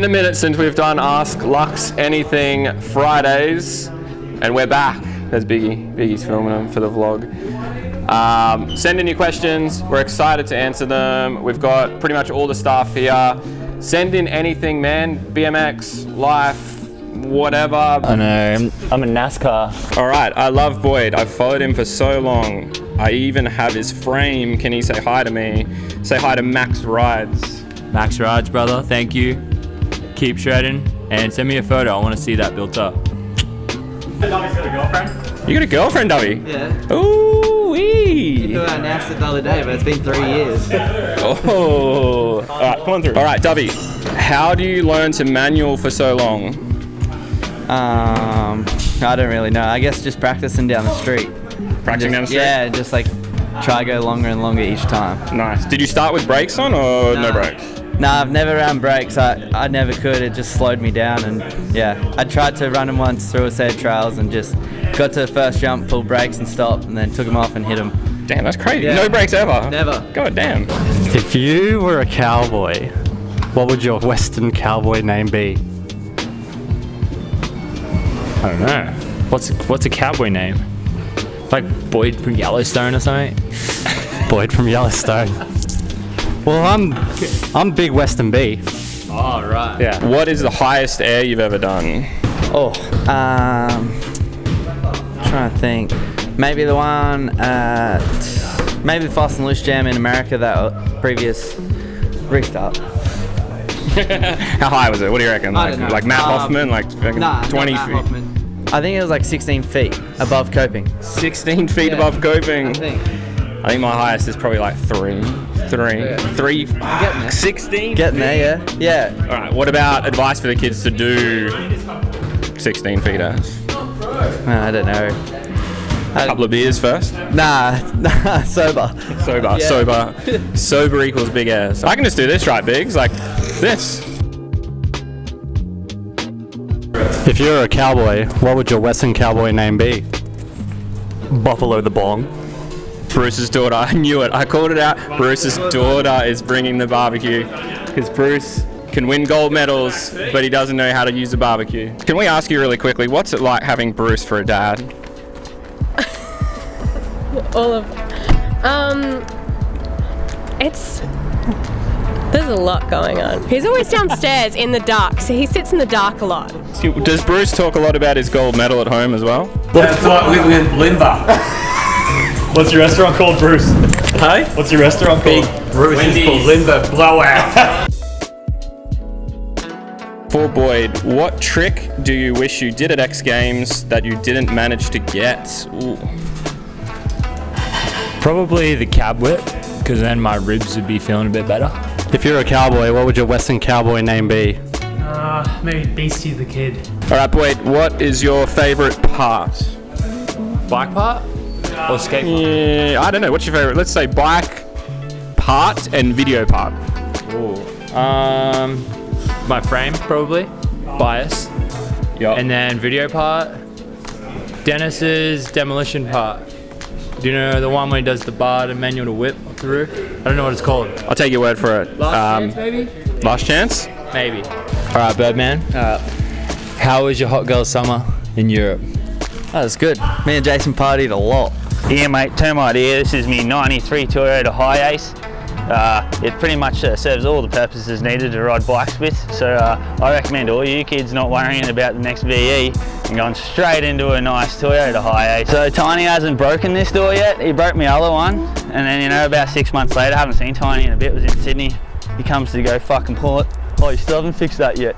a minute since we've done Ask Lux Anything Fridays, and we're back. There's Biggie. Biggie's filming them for the vlog. Send in your questions. We're excited to answer them. We've got pretty much all the stuff here. Send in anything, man. BMX, life, whatever. I know. I'm a NASCAR. All right. I love Boyd. I've followed him for so long. I even have his frame. Can he say hi to me? Say hi to Max Rides. Max Rides, brother. Thank you. Keep shredding and send me a photo. I want to see that built up. Dubby's got a girlfriend? You got a girlfriend, Dubby? Yeah. Ooh-wee. I announced it the other day, but it's been 3 years. Oh. All right, come on through. All right, Dubby. How do you learn to manual for so long? I don't really know. I guess just practicing down the street. Practicing down the street? Yeah, just like try to go longer and longer each time. Nice. Did you start with brakes on or no brakes? No, I've never ran brakes. I never could. It just slowed me down, and yeah, I tried to run them once through a set of trails and just got to the first jump, pulled brakes and stopped, and then took them off and hit them. Damn, that's crazy. Yeah. No brakes ever? Never. God damn. If you were a cowboy, what would your Western cowboy name be? I don't know. What's a cowboy name? Like Boyd from Yellowstone or something? Boyd from Yellowstone. Well, I'm Big Western B. Oh, right. Yeah. What is the highest air you've ever done? Oh, trying to think. Maybe the one at maybe the Fast and Loose Jam in America, that previous restart. How high was it? What do you reckon? I don't know. Like Matt Hoffman? Like Nah, 20 not Matt feet? Hoffman. I think it was like 16 feet above coping. 16 feet Yeah. above coping. I think. My highest is probably like three. Getting there. 16? Getting there, yeah. Yeah. All right, what about advice for the kids to do 16 feeters? I don't know. A couple of beers first? Nah, sober. Sober, Yeah. sober equals big ass. I can just do this, right, Biggs? Like this. If you were a cowboy, what would your Western cowboy name be? Buffalo the Bong. Bruce's daughter, I knew it. I called it out. Bruce's daughter is bringing the barbecue because Bruce can win gold medals, but he doesn't know how to use a barbecue. Can we ask you really quickly, what's it like having Bruce for a dad? There's a lot going on. He's always downstairs in the dark, so he sits in the dark a lot. Does Bruce talk a lot about his gold medal at home as well? That's what we with Limber. What's your restaurant called, Bruce? Hey? What's your restaurant called? Bruce is called Limber Blowout. For Boyd, what trick do you wish you did at X Games that you didn't manage to get? Ooh. Probably the cab whip, because then my ribs would be feeling a bit better. If you're a cowboy, what would your Western cowboy name be? Maybe Beastie the Kid. All right, Boyd, what is your favorite part? Bike part? Or skate part? Yeah, I don't know. What's your favorite? Let's say bike part and video part. Ooh. My frame, probably. Bias. Yep. And then video part. Dennis's demolition part. Do you know the one where he does the bar and manual to whip off the roof? I don't know what it's called. I'll take your word for it. Last chance, maybe? Last chance? Maybe. Alright, Birdman. How was your hot girl summer in Europe? That was good. Me and Jason partied a lot. Yeah mate, Termite here. This is me 93 Toyota High Ace. It pretty much serves all the purposes needed to ride bikes with, so I recommend all you kids not worrying about the next VE and going straight into a nice Toyota High Ace. So Tiny hasn't broken this door yet. He broke my other one, and then about 6 months later, I haven't seen Tiny in a bit, was in Sydney. He comes to go fucking pull it. Oh, you still haven't fixed that yet.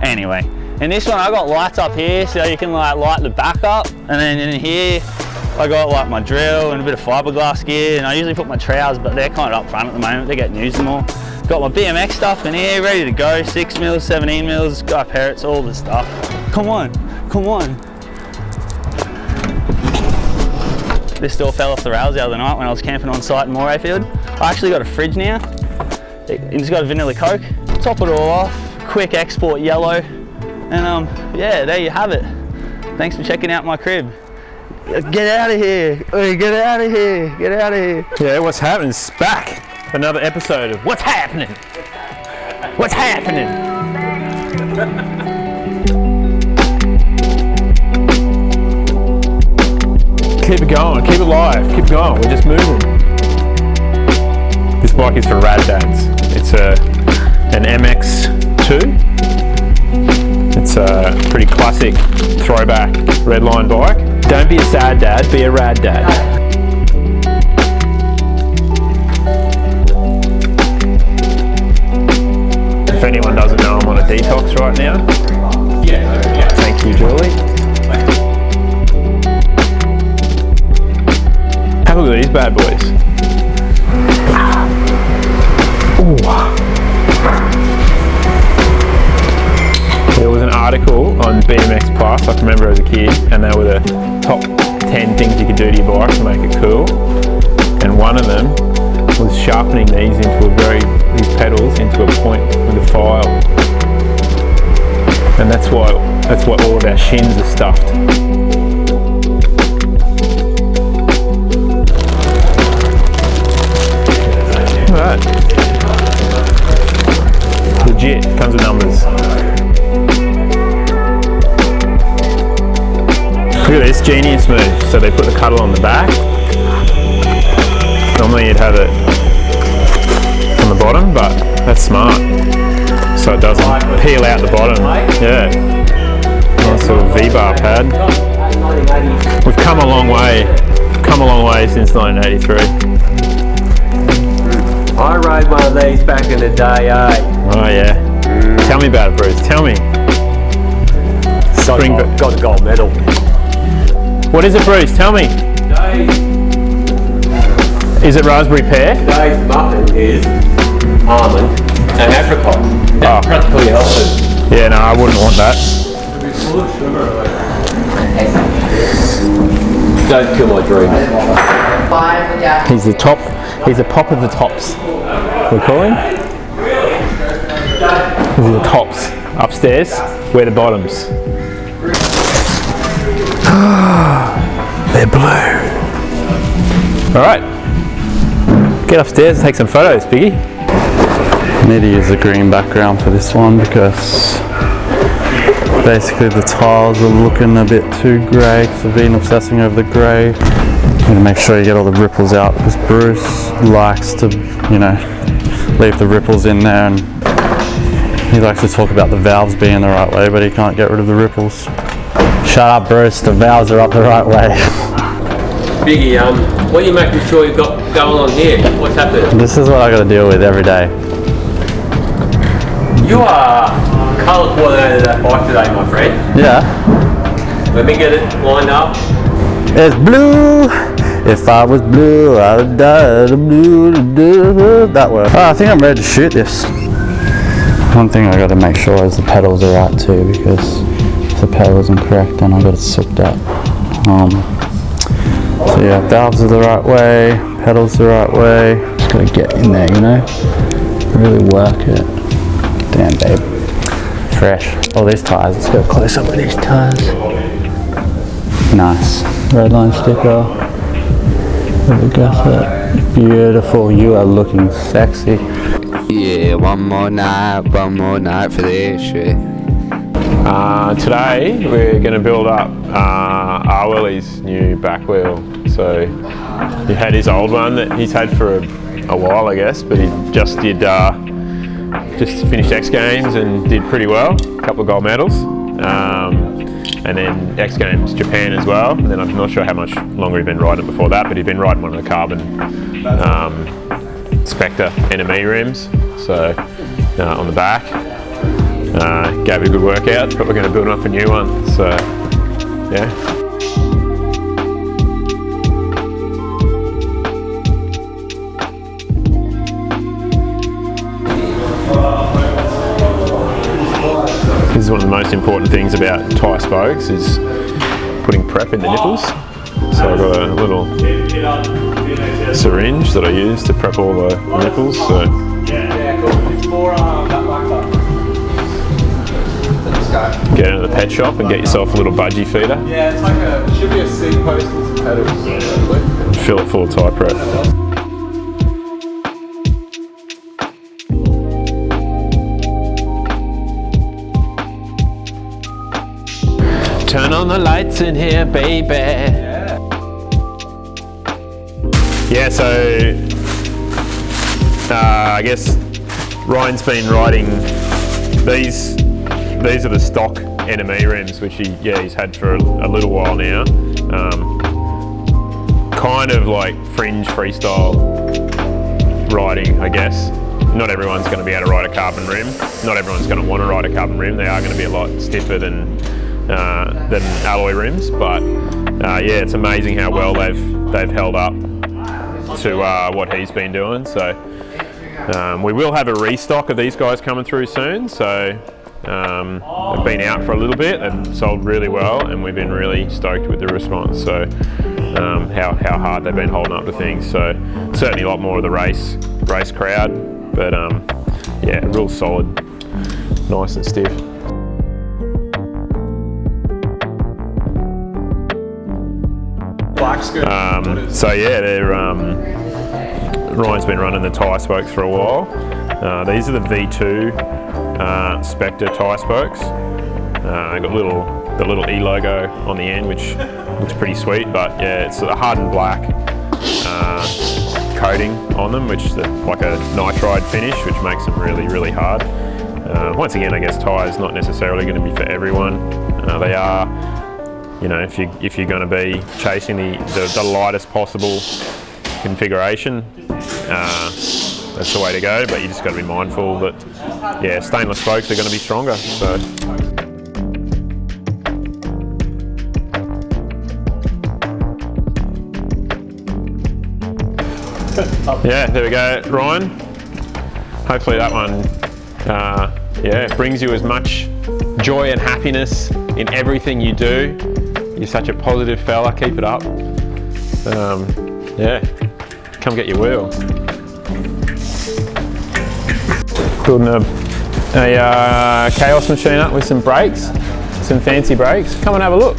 Anyway, in this one I got lights up here so you can like light the back up, and then in here I got like my drill and a bit of fiberglass gear, and I usually put my trowels, but they're kind of up front at the moment, they're getting used more. Got my BMX stuff in here, ready to go, 6 mils, 17 mils, got parrots, all the stuff. Come on, come on. This door fell off the rails the other night when I was camping on site in Morayfield. I actually got a fridge now. It's got a vanilla Coke. Top it all off, quick export yellow, and yeah, there you have it. Thanks for checking out my crib. Get out of here, get out of here, get out of here. Yeah, what's happening? It's back. Another episode of What's Happening? What's Happening? Keep it going, keep it live, keep going, we're just moving. This bike is for rad dads. It's an MX2. It's a pretty classic throwback redline bike. Don't be a sad dad, be a rad dad. If anyone doesn't know, I'm on a detox right now. Yeah. Thank you, Julie. Have a look at these bad boys. There was an article on BMX Plus, I can remember as a kid, and they were the top 10 things you could do to your bike to make it cool. And one of them was sharpening these pedals into a point with a file. And that's why all of our shins are stuffed. Alright. Legit, comes with numbers. Look at this, Genius move. So they put the cuddle on the back. Normally you'd have it on the bottom, but that's smart. So it doesn't peel out the bottom. Yeah. Nice little V-bar pad. We've come a long way. Since 1983. I rode one of these back in the day, eh? Oh yeah. Tell me about it, Bruce. Tell me. Got a gold medal. What is it, Bruce? Tell me. Is it raspberry pear? Today's muffin is almond and apricot. That's practically healthy. Yeah, no, I wouldn't want that. Don't kill my dreams. He's the top. He's the pop of the tops. We call him. These are the tops. Upstairs, we're the bottoms. They're blue. All right. Get upstairs and take some photos, Biggie. Need to use a green background for this one because basically the tiles are looking a bit too grey because I've been obsessing over the grey. You make sure you get all the ripples out because Bruce likes to, leave the ripples in there, and he likes to talk about the valves being the right way, but he can't get rid of the ripples. Shut up, Bruce, the valves are up the right way. Biggie, what are you making sure you've got going on here? What's happening? This is what I got to deal with every day. You are colour coordinated that bike today, my friend. Yeah. Let me get it lined up. It's blue. If I was blue, I'd die of blue. That way. Oh, I think I'm ready to shoot this. One thing I got to make sure is the pedals are right too, because if the pedal isn't correct, then I got it soaked up. So yeah, valves are the right way, pedals the right way. Just gotta get in there, really work it. Damn, babe. Fresh. All these tires. Let's go close up with these tires. Nice. Redline sticker. There we go. Beautiful. You are looking sexy. Yeah, one more night for this shit. Today we're going to build up Arwelly's new back wheel. So he had his old one that he's had for a while, I guess, but he just finished X Games and did pretty well, a couple of gold medals, and then X Games Japan as well. And then I'm not sure how much longer he'd been riding it before that, but he'd been riding one of the carbon Spectre NME rims, so on the back. Gave it a good workout, but we're going to build up a new one, so yeah. This is one of the most important things about tyre spokes is putting prep in the nipples. So I've got a little syringe that I use to prep all the nipples. So. Get into the pet shop and get yourself a little budgie feeder. Yeah, it's like it should be a seat post and some pedals. And fill it full of tyre prep. Turn on the lights in here, baby. Yeah, so I guess Ryan's been riding these. These are the stock NME rims, which he's had for a little while now. Kind of like fringe freestyle riding, I guess. Not everyone's going to be able to ride a carbon rim. Not everyone's going to want to ride a carbon rim. They are going to be a lot stiffer than alloy rims, but yeah, it's amazing how well they've held up to what he's been doing. So we will have a restock of these guys coming through soon. So they've been out for a little bit. They've sold really well, and we've been really stoked with the response. So how hard they've been holding up to things. So certainly a lot more of the race crowd, but yeah, real solid, nice and stiff. So yeah, Ryan's been running the tyre spokes for a while. These are the V2 Spectre tyre spokes. They've got the little E logo on the end, which looks pretty sweet. But yeah, it's a hardened black coating on them, which is like a nitride finish, which makes them really hard. Once again, I guess tyres not necessarily going to be for everyone. They are. You know, if you're going to be chasing the lightest possible configuration, that's the way to go. But you just got to be mindful that, yeah, stainless spokes are going to be stronger. So. Yeah, there we go, Ryan. Hopefully that one, yeah, brings you as much joy and happiness in everything you do. You're such a positive fella, keep it up. Yeah, come get your wheel. Building a Chaos machine up with some brakes, some fancy brakes. Come and have a look.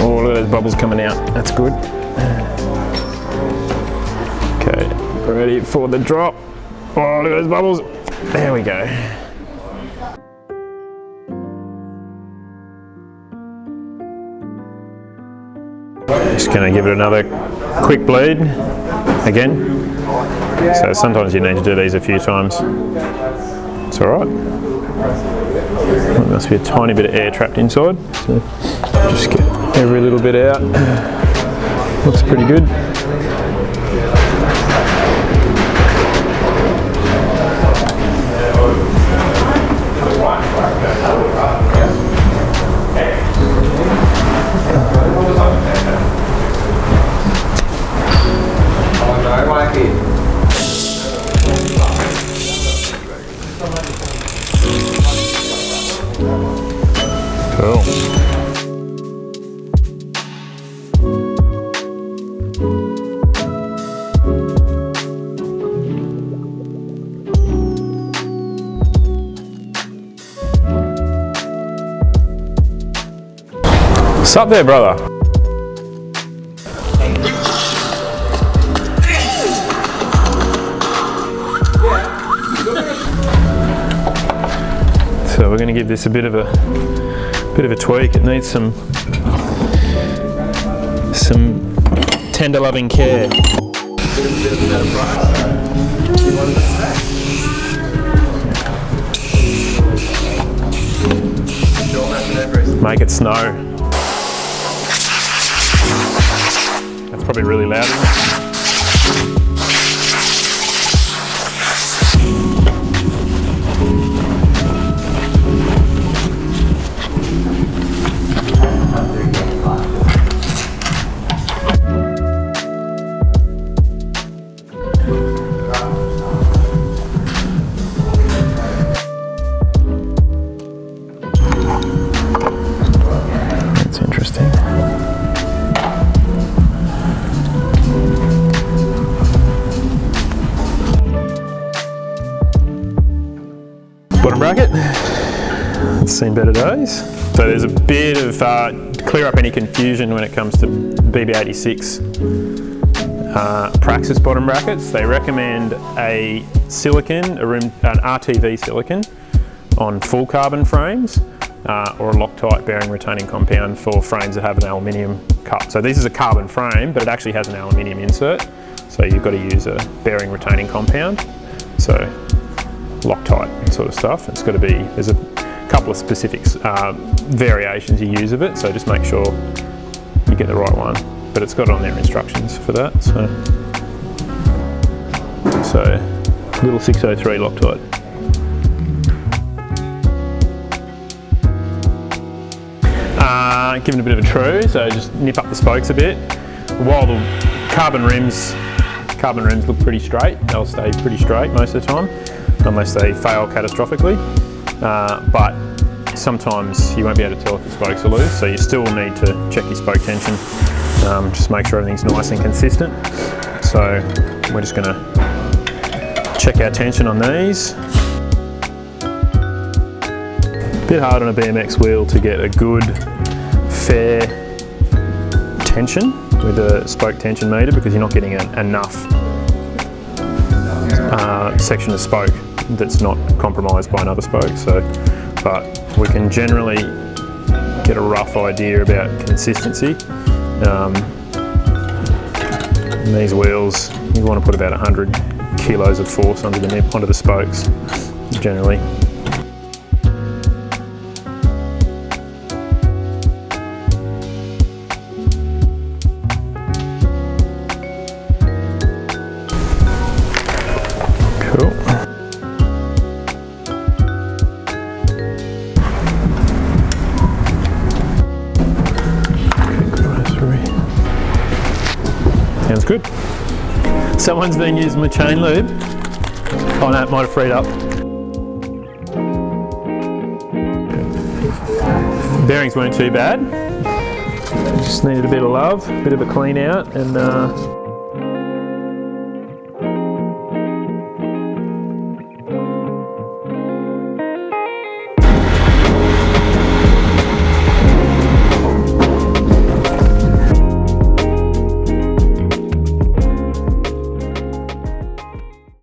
Oh, look at those bubbles coming out. That's good. Okay, ready for the drop. Oh, look at those bubbles. There we go. Just gonna give it another quick bleed again. So sometimes you need to do these a few times. It's all right. There must be a tiny bit of air trapped inside. So just get every little bit out. Looks pretty good. Cool. What's up there, brother? So we're going to give this a bit of a tweak. It needs some tender loving care. Make it snow. That's probably really loud, isn't it? That's interesting. bottom bracket. It's seen better days. So there's a bit of, clear up any confusion when it comes to BB86 Praxis bottom brackets. They recommend a silicon, an RTV silicon on full carbon frames or a Loctite bearing retaining compound for frames that have an aluminium cup. So this is a carbon frame, but it actually has an aluminium insert. So you've got to use a bearing retaining compound. So Loctite sort of stuff. It's got to be, there's a couple of specific variations you use of it, so just make sure you get the right one. But it's got on their instructions for that. So little 603 Loctite. Giving a bit of a true, so just nip up the spokes a bit. While the carbon rims look pretty straight, they'll stay pretty straight most of the time, unless they fail catastrophically. But sometimes you won't be able to tell if the spokes are loose, so you still need to check your spoke tension. Just make sure everything's nice and consistent. So we're just going to check our tension on these. Bit hard on a BMX wheel to get a good, fair tension with a spoke tension meter because you're not getting enough section of spoke that's not compromised by another spoke. So, but we can generally get a rough idea about consistency. In these wheels, you want to put about 100 kilos of force onto the spokes, generally. Cool. Sounds good. Someone's been using my chain lube. Oh no, it might have freed up. Bearings weren't too bad. Just needed a bit of love, a bit of a clean out, and